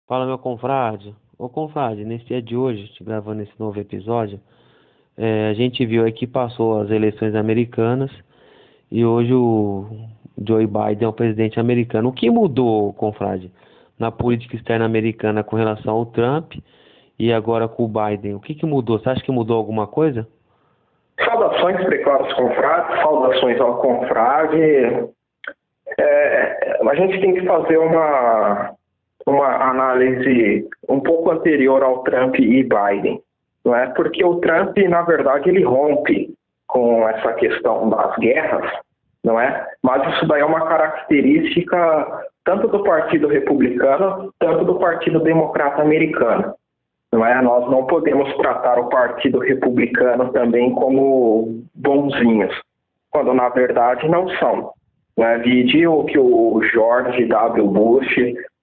Fala, meu confrade. Ô, confrade, nesse dia de hoje, te gravando esse novo episódio, a gente viu aí que passou as eleições americanas e hoje o Joe Biden é o presidente americano. O que mudou, confrade, na política externa americana com relação ao Trump e agora com o Biden? O que mudou? Você acha que mudou alguma coisa? Saudações, precaros confrades, saudações ao confrade. A gente tem que fazer uma análise um pouco anterior ao Trump e Biden, não é? Porque o Trump, na verdade, ele rompe com essa questão das guerras, não é? Mas isso daí é uma característica tanto do Partido Republicano, tanto do Partido Democrata Americano. Não é? Nós não podemos tratar o Partido Republicano também como bonzinhos, quando na verdade não são. Não é? Vide o que o George W. Bush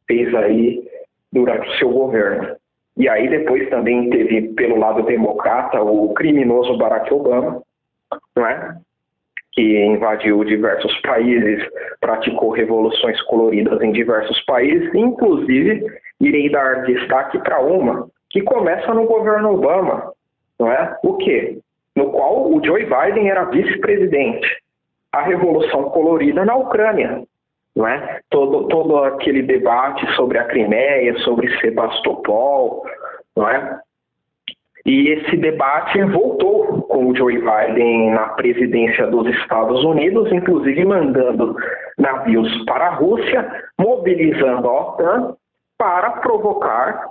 fez aí durante o seu governo. E aí depois também teve, pelo lado democrata, o criminoso Barack Obama, não é? Que invadiu diversos países, praticou revoluções coloridas em diversos países, inclusive irei dar destaque para uma que começa no governo Obama, não é? O quê? No qual o Joe Biden era vice-presidente. A Revolução Colorida na Ucrânia, não é? Todo aquele debate sobre a Crimeia, sobre Sebastopol, não é? E esse debate voltou com o Joe Biden na presidência dos Estados Unidos, inclusive mandando navios para a Rússia, mobilizando a OTAN para provocar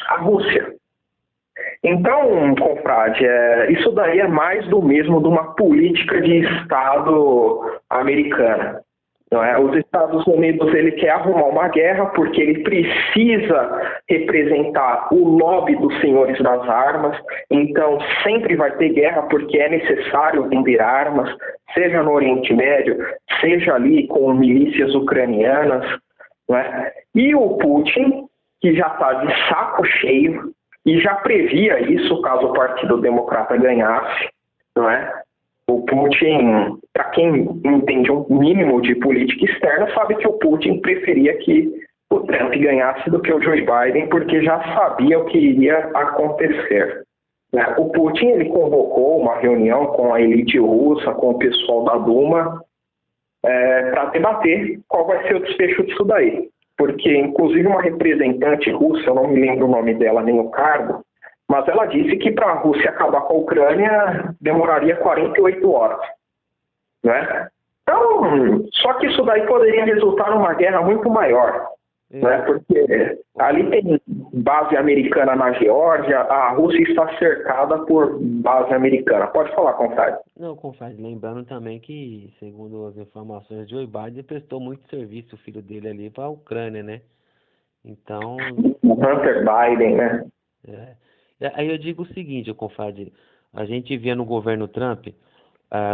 a Rússia. Então, confrade, isso daí é mais do mesmo de uma política de Estado americana. Não é? Os Estados Unidos ele quer arrumar uma guerra porque ele precisa representar o lobby dos senhores das armas, então sempre vai ter guerra porque é necessário vender armas, seja no Oriente Médio, seja ali com milícias ucranianas. Não é? E o Putin, que já está de saco cheio e já previa isso caso o Partido Democrata ganhasse, não é? O Putin, para quem entende um mínimo de política externa, sabe que o Putin preferia que o Trump ganhasse do que o Joe Biden, porque já sabia o que iria acontecer. Né? O Putin ele convocou uma reunião com a elite russa, com o pessoal da Duma, para debater qual vai ser o desfecho disso daí. Porque, inclusive, uma representante russa, eu não me lembro o nome dela nem o cargo, mas ela disse que para a Rússia acabar com a Ucrânia demoraria 48 horas. Né? Então, só que isso daí poderia resultar numa guerra muito maior. Né? Porque ali tem base americana na Geórgia, a Rússia está cercada por base americana. Pode falar, confrade. Não, confrade, lembrando também que, segundo as informações, Joe Biden prestou muito serviço, o filho dele ali, para a Ucrânia, né? Então... Hunter Biden, né? Aí eu digo o seguinte, confrade, a gente via no governo Trump,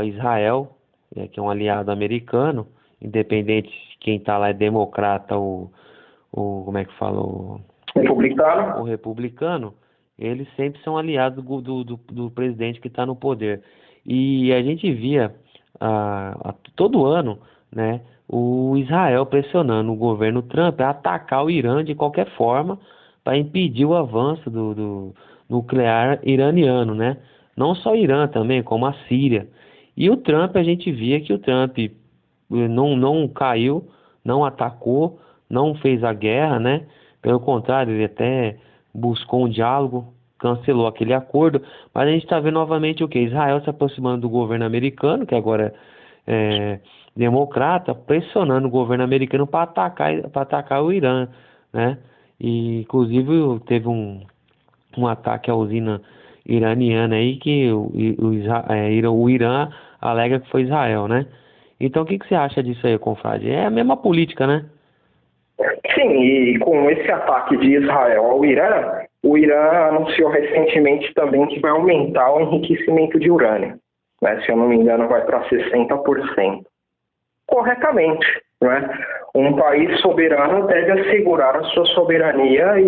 Israel, que é um aliado americano, independente de quem está lá é democrata ou como é que fala? O republicano, eles sempre são aliados do presidente que está no poder. E a gente via todo ano, né, o Israel pressionando o governo Trump a atacar o Irã de qualquer forma para impedir o avanço do nuclear iraniano, né? Não só o Irã também, como a Síria. E o Trump, a gente via que o Trump não caiu, não atacou, não fez a guerra, né? Pelo contrário, ele até buscou um diálogo, cancelou aquele acordo, mas a gente está vendo novamente o que? Israel se aproximando do governo americano, que agora é democrata, pressionando o governo americano para atacar o Irã, né? E, inclusive, teve um ataque à usina iraniana aí que o Irã alega que foi Israel, né? Então, o que você acha disso aí, confrade? É a mesma política, né? Sim, e com esse ataque de Israel ao Irã, o Irã anunciou recentemente também que vai aumentar o enriquecimento de urânio. Né? Se eu não me engano, vai para 60%. Corretamente. Né? Um país soberano deve assegurar a sua soberania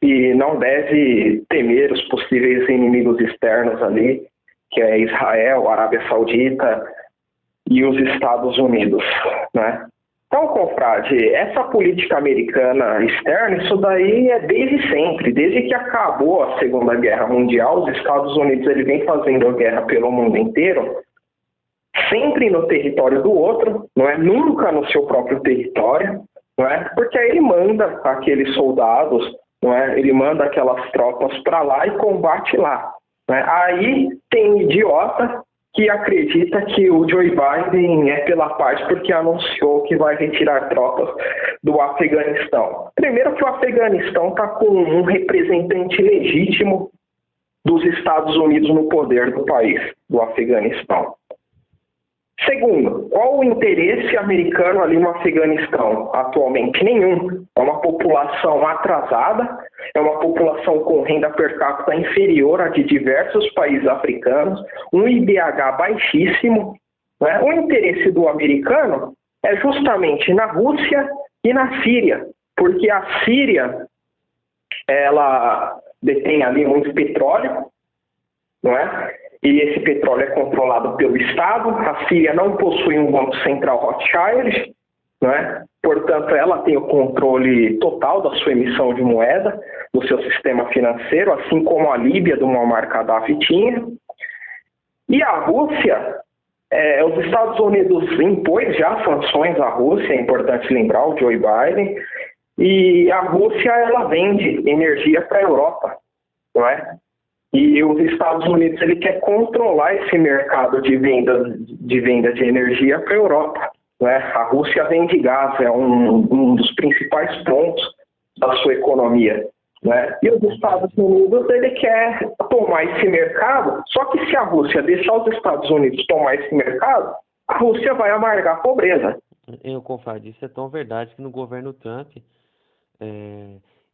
e não deve temer os possíveis inimigos externos ali, que é Israel, a Arábia Saudita e os Estados Unidos. Né? Então, confrade, essa política americana externa, isso daí é desde sempre, desde que acabou a Segunda Guerra Mundial, os Estados Unidos ele vem fazendo a guerra pelo mundo inteiro, sempre no território do outro, não é? Nunca no seu próprio território, não é? Porque aí ele manda aqueles soldados, não é? Ele manda aquelas tropas para lá e combate lá, não é? Aí tem idiota que acredita que o Joe Biden é pela paz porque anunciou que vai retirar tropas do Afeganistão. Primeiro que o Afeganistão está com um representante legítimo dos Estados Unidos no poder do país, do Afeganistão. Segundo, qual o interesse americano ali no Afeganistão? Atualmente nenhum. É uma população atrasada, é uma população com renda per capita inferior à de diversos países africanos, um IDH baixíssimo, né? O interesse do americano é justamente na Rússia e na Síria, porque a Síria ela detém ali muito petróleo, não é? E esse petróleo é controlado pelo Estado. A Síria não possui um banco central Rothschild, né? Portanto, ela tem o controle total da sua emissão de moeda, do seu sistema financeiro, assim como a Líbia do Muammar Gaddafi tinha. E a Rússia, os Estados Unidos impôs já sanções à Rússia, é importante lembrar, o Joe Biden, e a Rússia ela vende energia para a Europa, não é? E os Estados Unidos ele quer controlar esse mercado de venda de energia para a Europa, né? A Rússia vende gás, é um dos principais pontos da sua economia, né? E os Estados Unidos ele quer tomar esse mercado, só que se a Rússia deixar os Estados Unidos tomar esse mercado, a Rússia vai amargar a pobreza. Eu confio, isso é tão verdade que no governo Trump,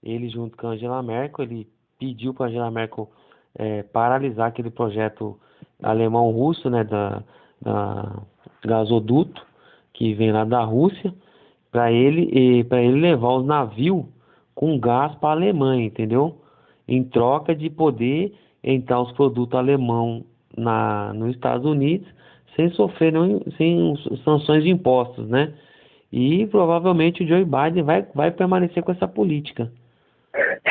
ele junto com a Angela Merkel, ele pediu para a Angela Merkel paralisar aquele projeto alemão-russo, né, da gasoduto, que vem lá da Rússia, para ele levar os navios com gás para a Alemanha, entendeu? Em troca de poder entrar os produtos alemão nos Estados Unidos, sem sofrer sem sanções de impostos, né? E provavelmente o Joe Biden vai permanecer com essa política.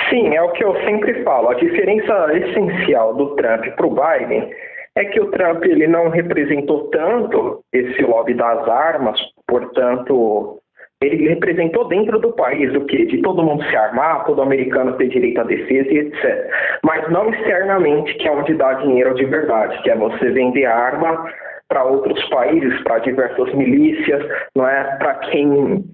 Sim, é o que eu sempre falo. A diferença essencial do Trump para o Biden é que o Trump ele não representou tanto esse lobby das armas, portanto, ele representou dentro do país o quê? De todo mundo se armar, todo americano ter direito à defesa e etc. Mas não externamente, que é onde dá dinheiro de verdade, que é você vender arma para outros países, para diversas milícias, não é? Para quem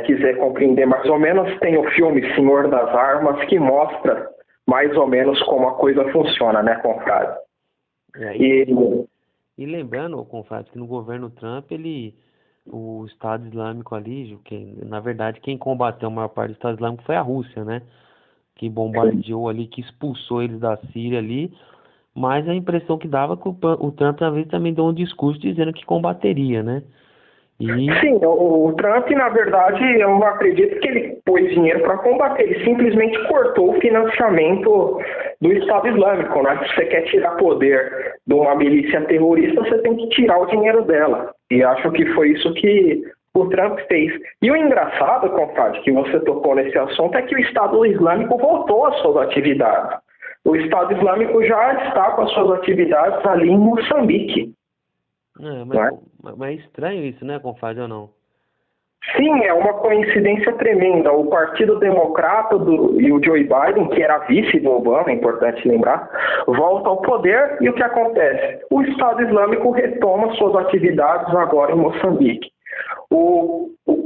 quiser compreender mais ou menos, tem o filme Senhor das Armas, que mostra mais ou menos como a coisa funciona, né, confrade? E lembrando, confrade, que no governo Trump, o Estado Islâmico ali, na verdade, quem combateu a maior parte do Estado Islâmico foi a Rússia, né? Que bombardeou ali, que expulsou eles da Síria ali, mas a impressão que dava que o Trump, às vezes, também deu um discurso dizendo que combateria, né? Sim, o Trump, na verdade, eu não acredito que ele pôs dinheiro para combater, ele simplesmente cortou o financiamento do Estado Islâmico, né? Se você quer tirar poder de uma milícia terrorista, você tem que tirar o dinheiro dela. E acho que foi isso que o Trump fez. E o engraçado, compadre, que você tocou nesse assunto, é que o Estado Islâmico voltou às suas atividades. O Estado Islâmico já está com as suas atividades ali em Moçambique. Mas é estranho isso, né, confrade, ou não? Sim, é uma coincidência tremenda. O Partido Democrata e o Joe Biden, que era vice do Obama, é importante lembrar, volta ao poder e o que acontece? O Estado Islâmico retoma suas atividades agora em Moçambique.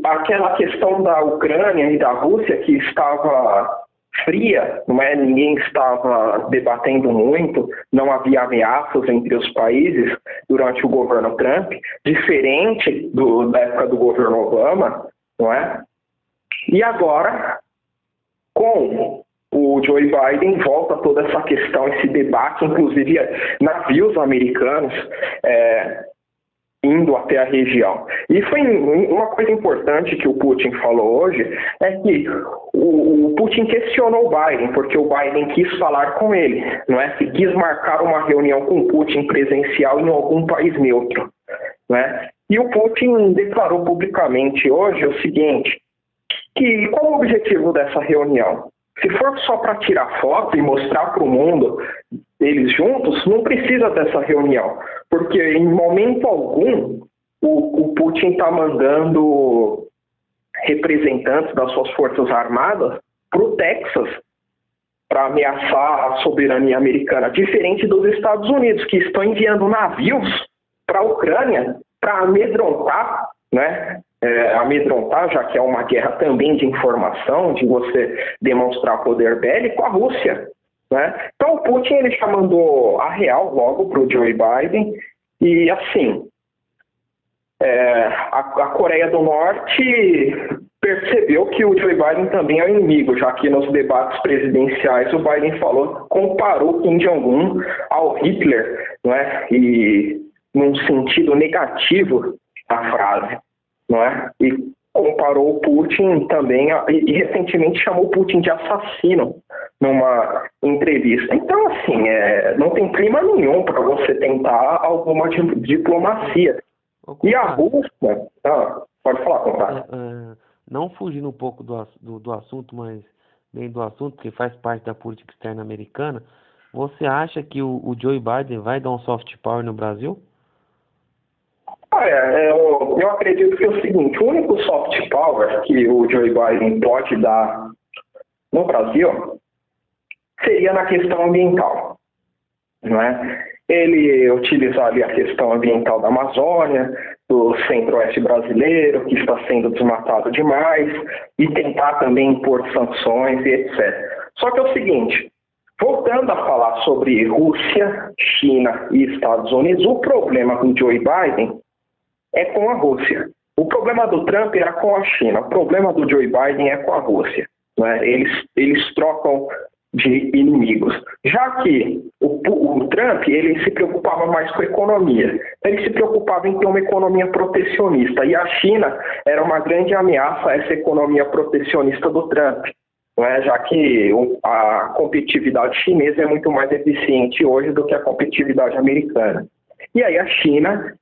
Aquela questão da Ucrânia e da Rússia que estava fria, não é? Ninguém estava debatendo muito, não havia ameaças entre os países durante o governo Trump, diferente da época do governo Obama, não é? E agora, com o Joe Biden, volta toda essa questão, esse debate, inclusive navios americanos indo até a região. E foi uma coisa importante que o Putin falou hoje, é que o Putin questionou o Biden, porque o Biden quis falar com ele, não é? Quis marcar uma reunião com o Putin presencial em algum país neutro, não é? E o Putin declarou publicamente hoje o seguinte, que qual o objetivo dessa reunião? Se for só para tirar foto e mostrar para o mundo eles juntos, não precisa dessa reunião, porque em momento algum o Putin está mandando representantes das suas forças armadas para o Texas para ameaçar a soberania americana, diferente dos Estados Unidos, que estão enviando navios para a Ucrânia para amedrontar, né? Amedrontar, já que é uma guerra também de informação, de você demonstrar poder bélico, a Rússia, né? Então o Putin ele já mandou a real logo para o Joe Biden e assim a Coreia do Norte percebeu que o Joe Biden também é um inimigo, já que nos debates presidenciais o Biden comparou Kim Jong-un ao Hitler, não é? E num sentido negativo da frase, não é? E comparou o Putin também, e recentemente chamou o Putin de assassino numa entrevista. Então, assim, não tem clima nenhum para você tentar alguma diplomacia. E a Rússia... pode falar, compadre. Não fugindo um pouco do assunto, mas bem do assunto, porque faz parte da política externa americana, você acha que o Joe Biden vai dar um soft power no Brasil? Eu acredito que é o seguinte, o único soft power que o Joe Biden pode dar no Brasil seria na questão ambiental, não é? Ele utilizar ali a questão ambiental da Amazônia, do centro-oeste brasileiro, que está sendo desmatado demais, e tentar também impor sanções e etc. Só que é o seguinte, voltando a falar sobre Rússia, China e Estados Unidos, o problema do Joe Biden é com a Rússia. O problema do Trump era com a China, o problema do Joe Biden é com a Rússia, né? Eles trocam de inimigos. Já que o Trump ele se preocupava mais com a economia, ele se preocupava em ter uma economia protecionista, e a China era uma grande ameaça a essa economia protecionista do Trump, não é? Já que a competitividade chinesa é muito mais eficiente hoje do que a competitividade americana. E aí a China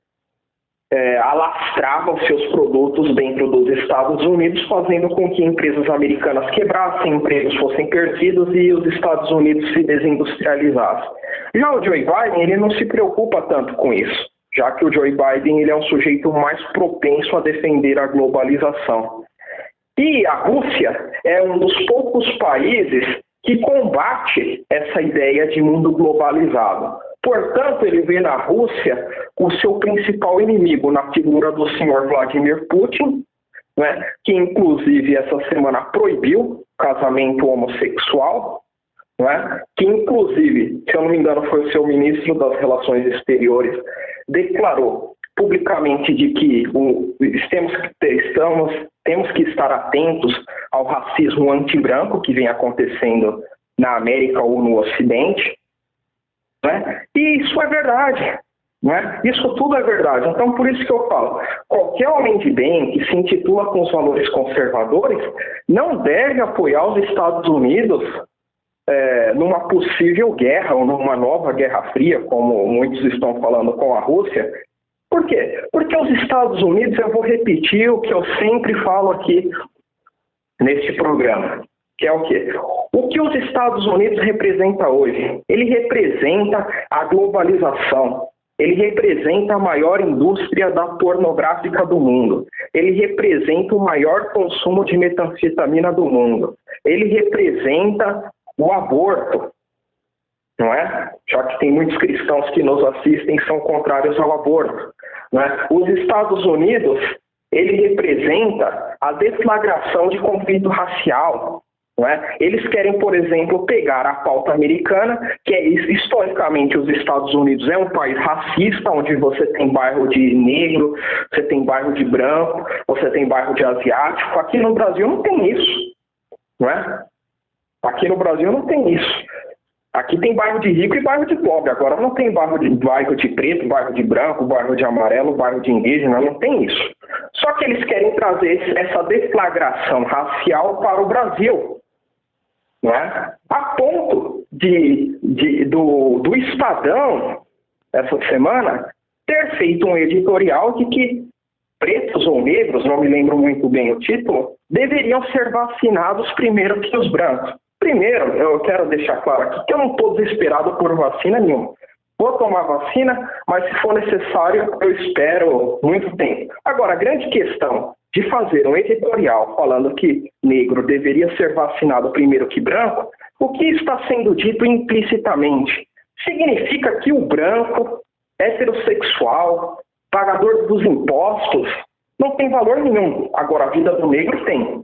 alastrava os seus produtos dentro dos Estados Unidos, fazendo com que empresas americanas quebrassem, empregos fossem perdidos e os Estados Unidos se desindustrializassem. Já o Joe Biden, ele não se preocupa tanto com isso, já que o Joe Biden ele é um sujeito mais propenso a defender a globalização. E a Rússia é um dos poucos países que combate essa ideia de mundo globalizado. Portanto, ele vê na Rússia o seu principal inimigo na figura do senhor Vladimir Putin, né, que inclusive essa semana proibiu casamento homossexual, né, que inclusive, se eu não me engano, foi o seu ministro das Relações Exteriores, declarou publicamente de que temos que estar atentos ao racismo antibranco que vem acontecendo na América ou no Ocidente. Né? E isso é verdade, né? Isso tudo é verdade. Então, por isso que eu falo, qualquer homem de bem que se intitula com os valores conservadores não deve apoiar os Estados Unidos numa possível guerra ou numa nova Guerra Fria, como muitos estão falando com a Rússia. Por quê? Porque os Estados Unidos, eu vou repetir o que eu sempre falo aqui neste programa, que é o quê? O que os Estados Unidos representa hoje? Ele representa a globalização. Ele representa a maior indústria da pornográfica do mundo. Ele representa o maior consumo de metanfetamina do mundo. Ele representa o aborto, não é? Já que tem muitos cristãos que nos assistem e são contrários ao aborto. Não é? Os Estados Unidos, ele representa a deflagração de conflito racial. Não é? Eles querem, por exemplo, pegar a pauta americana, que é historicamente os Estados Unidos é um país racista, onde você tem bairro de negro, você tem bairro de branco, você tem bairro de asiático. Aqui no Brasil não tem isso. Não é? Aqui no Brasil não tem isso. Aqui tem bairro de rico e bairro de pobre. Agora não tem bairro de preto, bairro de branco, bairro de amarelo, bairro de indígena, não tem isso. Só que eles querem trazer essa deflagração racial para o Brasil. Não é? A ponto do Estadão, essa semana, ter feito um editorial de que pretos ou negros, não me lembro muito bem o título, deveriam ser vacinados primeiro que os brancos. Primeiro, eu quero deixar claro aqui que eu não estou desesperado por vacina nenhuma. Vou tomar vacina, mas se for necessário, eu espero muito tempo. Agora, a grande questão de fazer um editorial falando que negro deveria ser vacinado primeiro que branco, o que está sendo dito implicitamente? Significa que o branco, heterossexual, pagador dos impostos, não tem valor nenhum. Agora, a vida do negro tem.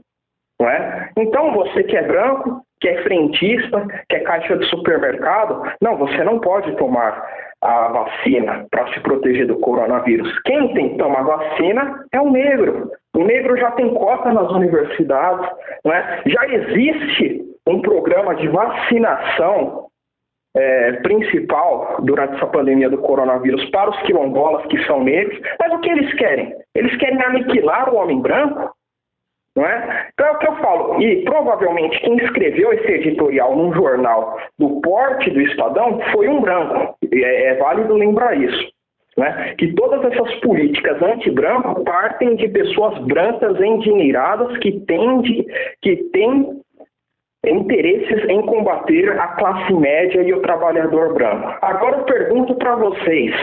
Não é? Então, você que é branco, que é frentista, que é caixa de supermercado, não, você não pode tomar a vacina para se proteger do coronavírus. Quem tem que tomar vacina é o negro. O negro já tem cota nas universidades, não é? Já existe um programa de vacinação principal durante essa pandemia do coronavírus para os quilombolas que são negros, mas o que eles querem? Eles querem aniquilar o homem branco? Não é? Então é o que eu falo, e provavelmente quem escreveu esse editorial num jornal do porte do Estadão foi um branco, é válido lembrar isso, né? Que todas essas políticas anti-branco partem de pessoas brancas endinheiradas que têm interesses em combater a classe média e o trabalhador branco. Agora eu pergunto para vocês,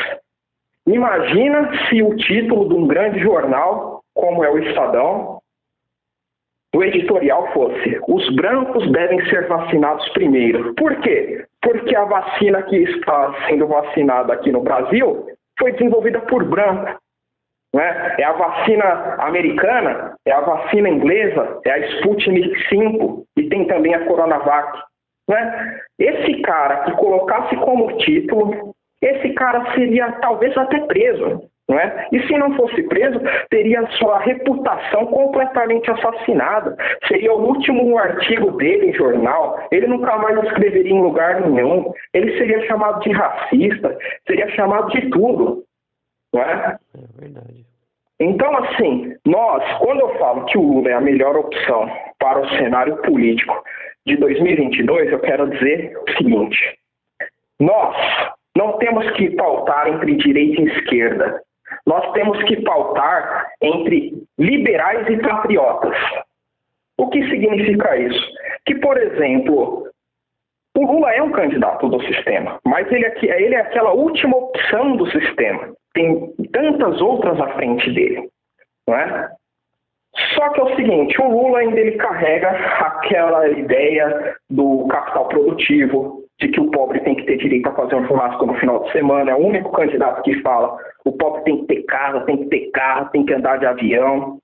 imagina se o título de um grande jornal, como é o Estadão, o editorial fosse: os brancos devem ser vacinados primeiro. Por quê? Porque a vacina que está sendo vacinada aqui no Brasil foi desenvolvida por branco. Né? É a vacina americana, é a vacina inglesa, é a Sputnik V e tem também a Coronavac. Né? Esse cara que colocasse como título, esse cara seria talvez até preso. Não é? E se não fosse preso, teria sua reputação completamente assassinada. Seria o último artigo dele em jornal, ele nunca mais escreveria em lugar nenhum, ele seria chamado de racista, seria chamado de tudo. Não é? É verdade. Então, assim, quando eu falo que o Lula é a melhor opção para o cenário político de 2022, eu quero dizer o seguinte: nós não temos que pautar entre direita e esquerda. Nós temos que pautar entre liberais e patriotas. O que significa isso? Que, por exemplo, o Lula é um candidato do sistema, mas ele é aquela última opção do sistema. Tem tantas outras à frente dele, não é? Só que é o seguinte, o Lula ainda ele carrega aquela ideia do capital produtivo, de que o pobre tem que ter direito a fazer um churrasco no final de semana. É o único candidato que fala: o pobre tem que ter casa, tem que ter carro, tem que andar de avião.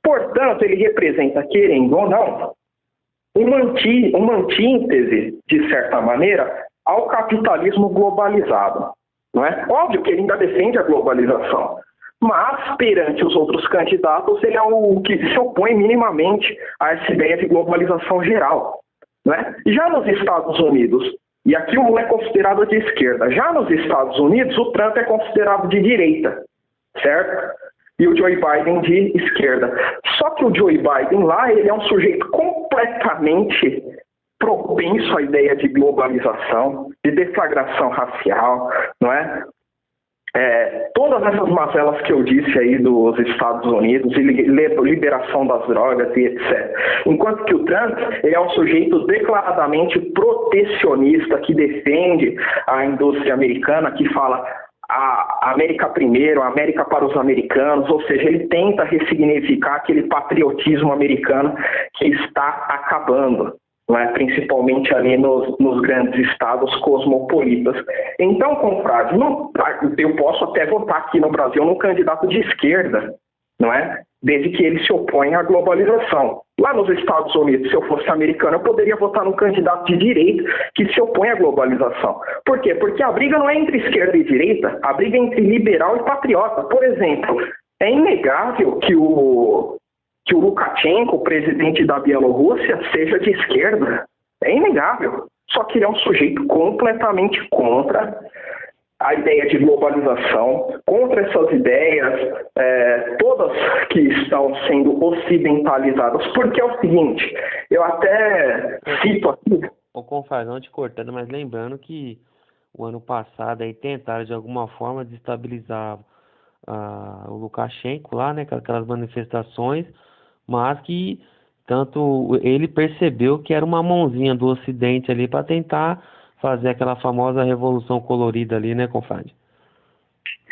Portanto, ele representa, querendo ou não, uma antítese, de certa maneira, ao capitalismo globalizado. Não é? Óbvio que ele ainda defende a globalização, mas perante os outros candidatos, ele é o que se opõe minimamente a essa ideia de globalização geral. Não é? Já nos Estados Unidos, e aqui o Lula é considerado de esquerda, já nos Estados Unidos o Trump é considerado de direita, certo? E o Joe Biden de esquerda. Só que o Joe Biden lá, ele é um sujeito completamente propenso à ideia de globalização, de deflagração racial, não é? Todas essas mazelas que eu disse aí dos Estados Unidos, liberação das drogas e etc. Enquanto que o Trump, ele é um sujeito declaradamente protecionista, que defende a indústria americana, que fala a América primeiro, a América para os americanos, ou seja, ele tenta ressignificar aquele patriotismo americano que está acabando. Principalmente ali nos grandes estados cosmopolitas. Então, confrade, eu posso até votar aqui no Brasil num candidato de esquerda, não é? Desde que ele se oponha à globalização. Lá nos Estados Unidos, se eu fosse americano, eu poderia votar num candidato de direita que se opõe à globalização. Por quê? Porque a briga não é entre esquerda e direita, a briga é entre liberal e patriota. Por exemplo, é inegável que o Lukashenko, o presidente da Bielorrússia, seja de esquerda. É inegável. Só que ele é um sujeito completamente contra a ideia de globalização, contra essas ideias, todas que estão sendo ocidentalizadas. Porque é o seguinte, eu até cito aqui... Ô, Confrade, não te cortando, mas lembrando que o ano passado aí tentaram de alguma forma desestabilizar o Lukashenko lá, né, com aquelas manifestações, mas que tanto ele percebeu que era uma mãozinha do Ocidente ali para tentar fazer aquela famosa revolução colorida ali, né, confrade?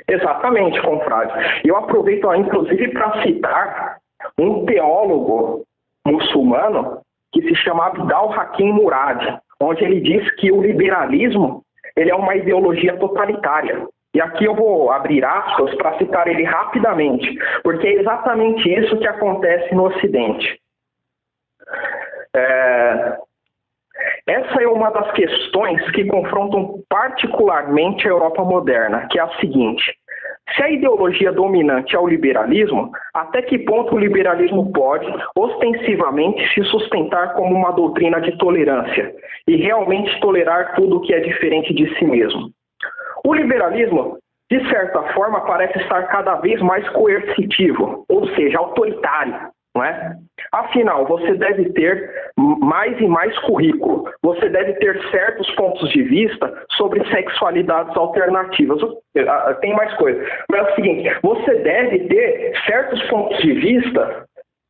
Exatamente, confrade. Eu aproveito, inclusive, para citar um teólogo muçulmano que se chama Abdal Hakim Murad, onde ele diz que o liberalismo ele é uma ideologia totalitária. E aqui eu vou abrir aspas para citar ele rapidamente, porque é exatamente isso que acontece no Ocidente. Essa é uma das questões que confrontam particularmente a Europa moderna, que é a seguinte: se a ideologia dominante é o liberalismo, até que ponto o liberalismo pode, ostensivamente, se sustentar como uma doutrina de tolerância e realmente tolerar tudo o que é diferente de si mesmo? O liberalismo, de certa forma, parece estar cada vez mais coercitivo, ou seja, autoritário, não é? Afinal, você deve ter mais e mais currículo, você deve ter certos pontos de vista sobre sexualidades alternativas. Tem mais coisa. Mas é o seguinte, você deve ter certos pontos de vista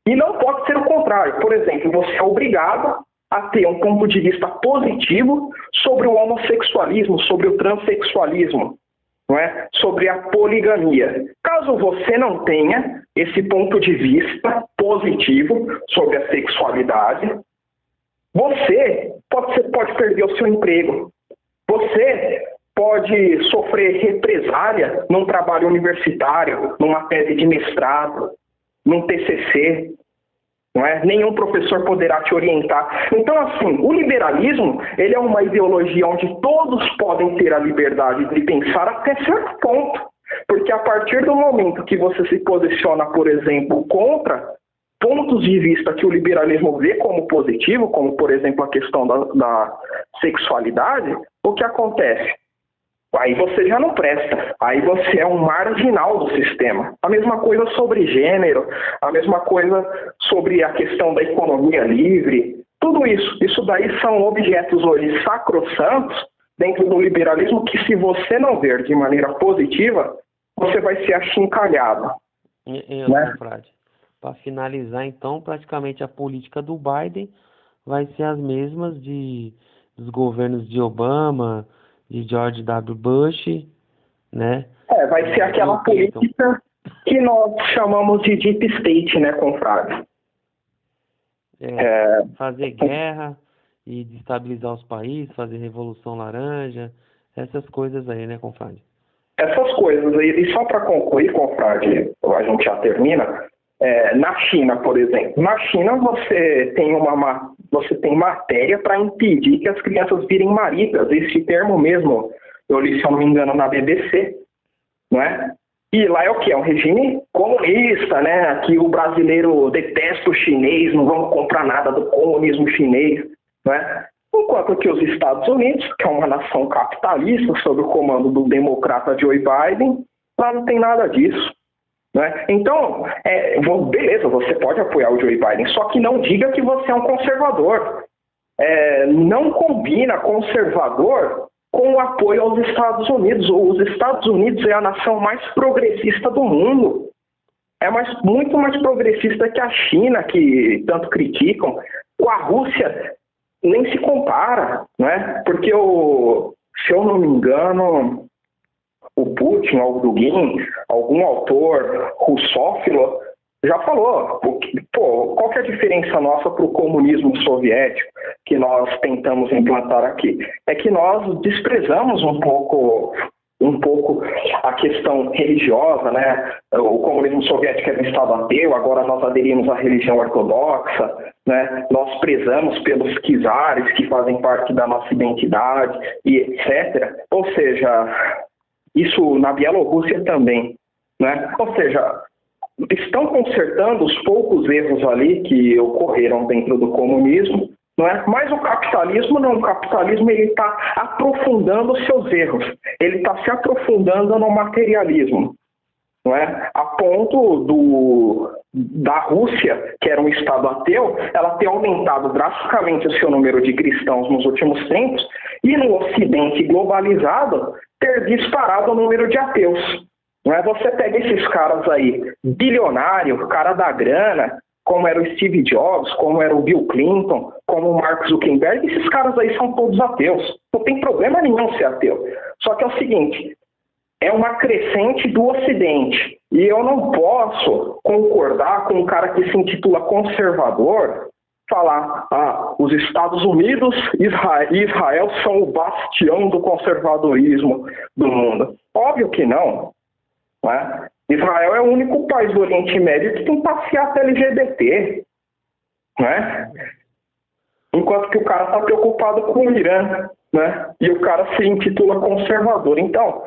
e não pode ser o contrário. Por exemplo, você é obrigado a ter um ponto de vista positivo sobre o homossexualismo, sobre o transexualismo, não é? Sobre a poligamia. Caso você não tenha esse ponto de vista positivo sobre a sexualidade, você pode perder o seu emprego. Você pode sofrer represália num trabalho universitário, numa tese de mestrado, num TCC. Não é? Nenhum professor poderá te orientar. Então, assim, o liberalismo ele é uma ideologia onde todos podem ter a liberdade de pensar até certo ponto. Porque a partir do momento que você se posiciona, por exemplo, contra pontos de vista que o liberalismo vê como positivo, como, por exemplo, a questão da sexualidade, o que acontece? Aí você já não presta, aí você é um marginal do sistema. A mesma coisa sobre gênero, a mesma coisa sobre a questão da economia livre, tudo isso daí são objetos hoje sacrossantos dentro do liberalismo que, se você não ver de maneira positiva, você vai ser achincalhado. Né? Para finalizar, então, praticamente a política do Biden vai ser as mesmas dos governos de Obama, de George W. Bush, né? Vai ser aquela política que nós chamamos de Deep State, né, confrade? Fazer guerra e destabilizar os países, fazer revolução laranja, essas coisas aí, né, confrade? Essas coisas aí, e só para concluir, confrade, a gente já termina. Na China, por exemplo. Na China você tem matéria para impedir que as crianças virem maridas. Esse termo mesmo, eu li, se eu não me engano, na BBC, não é? E lá é o quê? É um regime comunista, né? Aqui o brasileiro detesta o chinês, não vamos comprar nada do comunismo chinês, não é? Enquanto que os Estados Unidos, que é uma nação capitalista sob o comando do democrata Joe Biden, lá não tem nada disso. Né? Então, beleza, você pode apoiar o Joe Biden, só que não diga que você é um conservador. Não combina conservador com o apoio aos Estados Unidos. Os Estados Unidos é a nação mais progressista do mundo. Muito mais progressista que a China, que tanto criticam. A Rússia nem se compara, né? Porque, se eu não me engano, o Putin, o Dugin, algum autor russófilo, já falou, qual que é a diferença nossa para o comunismo soviético que nós tentamos implantar aqui? É que nós desprezamos um pouco a questão religiosa, né? O comunismo soviético era um estado ateu, agora nós aderimos à religião ortodoxa, né? Nós prezamos pelos czares que fazem parte da nossa identidade e etc. Ou seja, isso na Bielorrússia também, né? Ou seja, estão consertando os poucos erros ali que ocorreram dentro do comunismo, não é? Mas o capitalismo não. O capitalismo está aprofundando os seus erros. Ele está se aprofundando no materialismo, não é? A ponto da Rússia, que era um estado ateu, ela ter aumentado drasticamente o seu número de cristãos nos últimos tempos, e no Ocidente globalizado ter disparado o número de ateus. Não é? Você pega esses caras aí, bilionário, cara da grana, como era o Steve Jobs, como era o Bill Clinton, como o Mark Zuckerberg, esses caras aí são todos ateus. Não tem problema nenhum ser ateu. Só que é o seguinte, é uma crescente do Ocidente. E eu não posso concordar com um cara que se intitula conservador falar, os Estados Unidos e Israel são o bastião do conservadorismo do mundo. Óbvio que não. Não é? Israel é o único país do Oriente Médio que tem passeata LGBT. Né? Enquanto que o cara está preocupado com o Irã. Né? E o cara se intitula conservador. Então,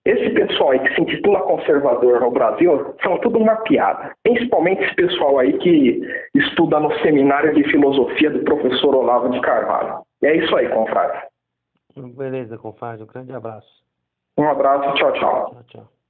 esse pessoal aí que se intitula conservador no Brasil são tudo uma piada. Principalmente esse pessoal aí que estuda no seminário de filosofia do professor Olavo de Carvalho. E é isso aí, confrade. Beleza, confrade. Um grande abraço. Um abraço, tchau, tchau. Tchau, tchau.